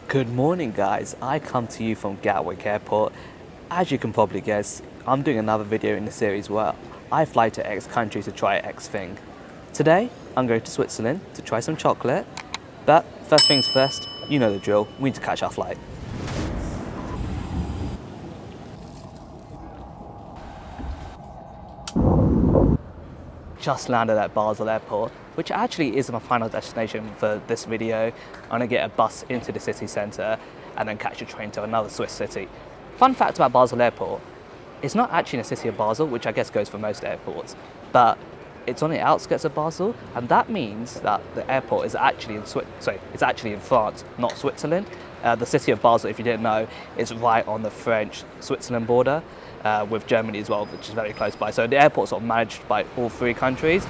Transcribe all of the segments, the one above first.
Good morning, guys. I come to you from Gatwick Airport. As you can probably guess, I'm doing another video in the series where I fly to X country to try X thing. Today, I'm going to Switzerland to try some chocolate. But first things first, you know the drill, we need to catch our flight. Just landed at Basel Airport, which actually is my final destination for this video. I'm gonna get a bus into the city centre and then catch a train to another Swiss city. Fun fact about Basel Airport, it's not actually in the city of Basel, which I guess goes for most airports, but it's on the outskirts of Basel, and that means that the airport is actually it's actually in France, not Switzerland. The city of Basel, if you didn't know, is right on the French-Switzerland border with Germany as well, which is very close by. So the airport's sort of managed by all three countries.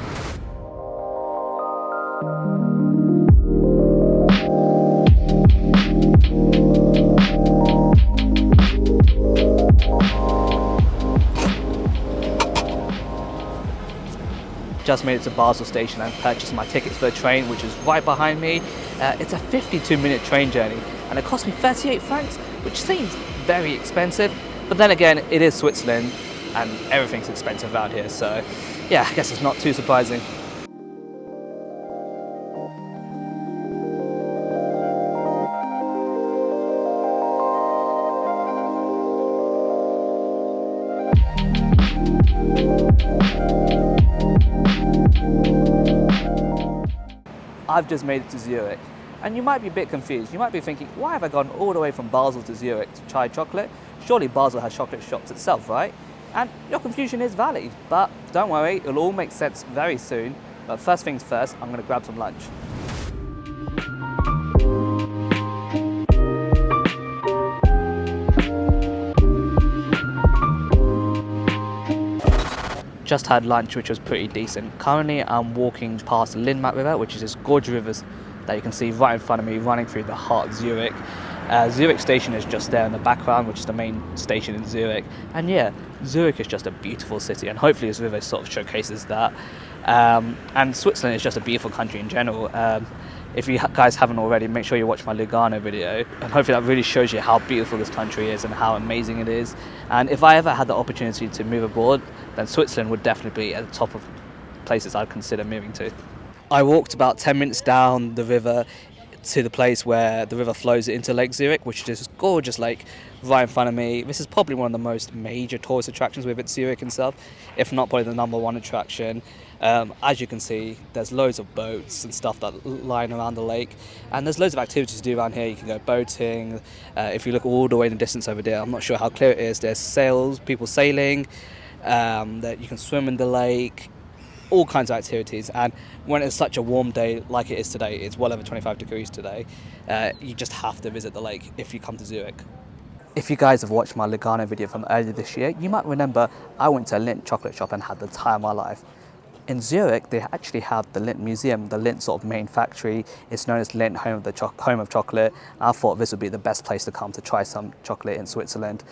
Just made it to Basel station and purchased my tickets for the train, which is right behind me. It's a 52-minute train journey and it cost me 38 francs, which seems very expensive. But then again, it is Switzerland and everything's expensive out here. So yeah, I guess it's not too surprising. I've just made it to Zurich, and you might be a bit confused. You might be thinking, why have I gone all the way from Basel to Zurich to try chocolate? Surely Basel has chocolate shops itself, right? And your confusion is valid, but don't worry, it'll all make sense very soon. But first things first, I'm going to grab some lunch. Just had lunch, which was pretty decent. Currently, I'm walking past the Limmat River, which is this gorgeous river that you can see right in front of me, running through the heart of Zurich. Zurich station is just there in the background, which is the main station in Zurich. And yeah, Zurich is just a beautiful city, and hopefully this river sort of showcases that. And Switzerland is just a beautiful country in general. If you guys haven't already, make sure you watch my Lugano video, and hopefully that really shows you how beautiful this country is and how amazing it is. And if I ever had the opportunity to move abroad, then Switzerland would definitely be at the top of places I'd consider moving to. I walked about 10 minutes down the river to the place where the river flows into Lake Zurich, which is this gorgeous lake right in front of me. This is probably one of the most major tourist attractions within Zurich itself, if not probably the #1 attraction. As you can see, there's loads of boats and stuff that line around the lake, and there's loads of activities to do around here. You can go boating. If you look all the way in the distance over there, I'm not sure how clear it is, there's people sailing, that you can swim in the lake, all kinds of activities. And when it's such a warm day like it is today, it's well over 25 degrees today, you just have to visit the lake if you come to Zurich. If you guys have watched my Lugano video from earlier this year, you might remember I went to a Lindt chocolate shop and had the time of my life. In Zurich, they actually have the Lindt Museum, the Lindt sort of main factory. It's known as Lindt, home of chocolate. I thought this would be the best place to come to try some chocolate in Switzerland.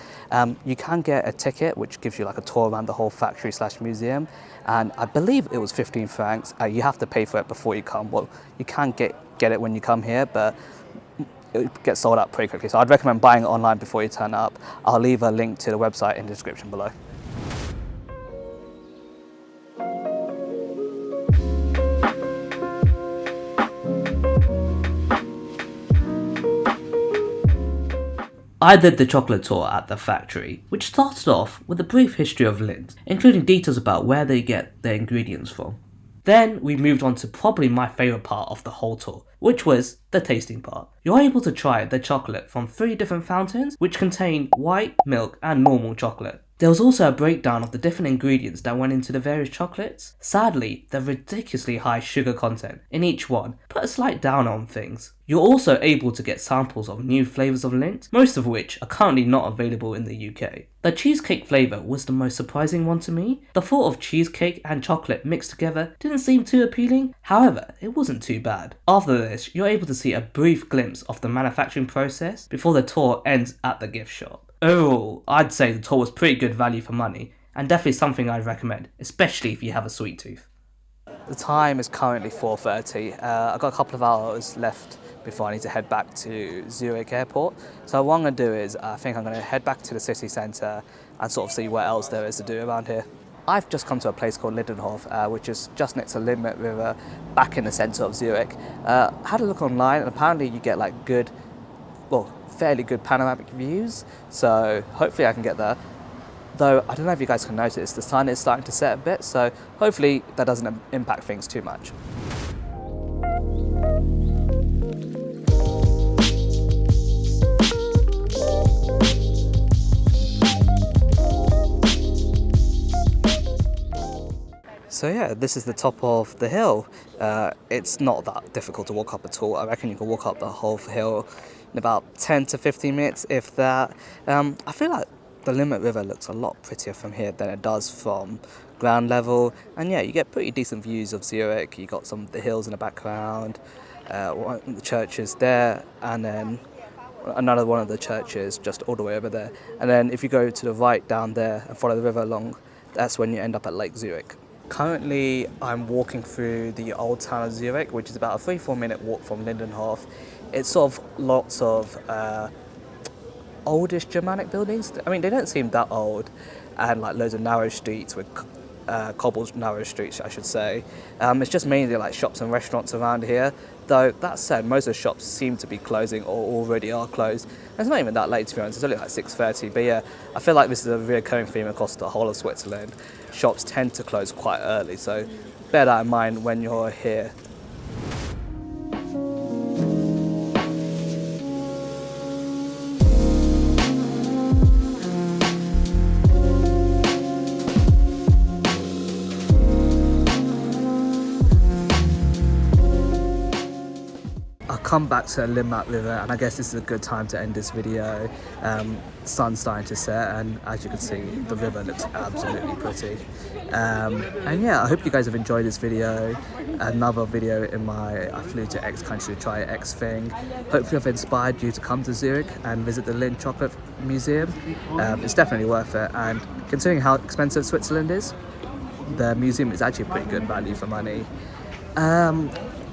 You can get a ticket, which gives you like a tour around the whole factory/museum. And I believe it was 15 francs. You have to pay for it before you come. Well, you can get it when you come here, but it gets sold out pretty quickly. So I'd recommend buying it online before you turn up. I'll leave a link to the website in the description below. I did the chocolate tour at the factory, which started off with a brief history of Lindt, including details about where they get their ingredients from. Then we moved on to probably my favourite part of the whole tour, which was the tasting part. You're able to try the chocolate from 3 different fountains, which contain white, milk and normal chocolate. There was also a breakdown of the different ingredients that went into the various chocolates. Sadly, the ridiculously high sugar content in each one put a slight down on things. You're also able to get samples of new flavours of Lindt, most of which are currently not available in the UK. The cheesecake flavour was the most surprising one to me. The thought of cheesecake and chocolate mixed together didn't seem too appealing, however, it wasn't too bad. After this, you're able to see a brief glimpse of the manufacturing process before the tour ends at the gift shop. Overall, I'd say the tour was pretty good value for money, and definitely something I'd recommend, especially if you have a sweet tooth. The time is currently 4:30. I've got a couple of hours left before I need to head back to Zurich airport. So what I'm going to do is I think I'm going to head back to the city centre and sort of see what else there is to do around here. I've just come to a place called Lindenhof, which is just next to Limmat River, back in the centre of Zurich. Had a look online, and apparently you get like fairly good panoramic views, so hopefully I can get there. Though I don't know if you guys can notice, the sun is starting to set a bit, so hopefully that doesn't impact things too much. So yeah, this is the top of the hill. It's not that difficult to walk up at all. I reckon you can walk up the whole hill in about 10 to 15 minutes, if that. I feel like the Limmat River looks a lot prettier from here than it does from ground level. And yeah, you get pretty decent views of Zurich. You got some of the hills in the background, one of the churches there, and then another one of the churches just all the way over there. And then if you go to the right down there and follow the river along, that's when you end up at Lake Zurich. Currently, I'm walking through the old town of Zurich, which is about a 3-4 minute walk from Lindenhof. It's sort of lots of oldish Germanic buildings. I mean, they don't seem that old, and like loads of narrow streets with cobbled narrow streets, I should say. It's just mainly like shops and restaurants around here. Though that said, most of the shops seem to be closing or already are closed. And it's not even that late, to be honest. It's only like 6:30. But yeah, I feel like this is a recurring theme across the whole of Switzerland. Shops tend to close quite early, so bear that in mind when you're here. Come back to Limmat River, and I guess this is a good time to end this video. Sun's starting to set, and as you can see, the river looks absolutely pretty. And yeah, I hope you guys have enjoyed this video. Another video in my I flew to X country to try X thing. Hopefully I've inspired you to come to Zurich and visit the Lindt Chocolate Museum. It's definitely worth it, and considering how expensive Switzerland is, the museum is actually a pretty good value for money.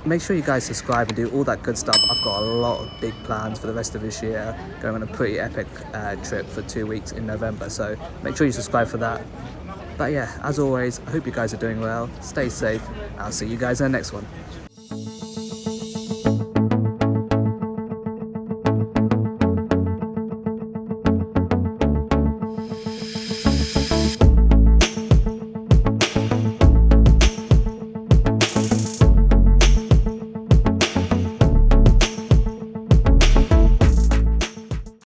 Make sure you guys subscribe and do all that good stuff. I've got a lot of big plans for the rest of this year, going on a pretty epic trip for 2 weeks in November, so make sure you subscribe for that. But yeah, as always, I hope you guys are doing well, stay safe, I'll see you guys in the next one.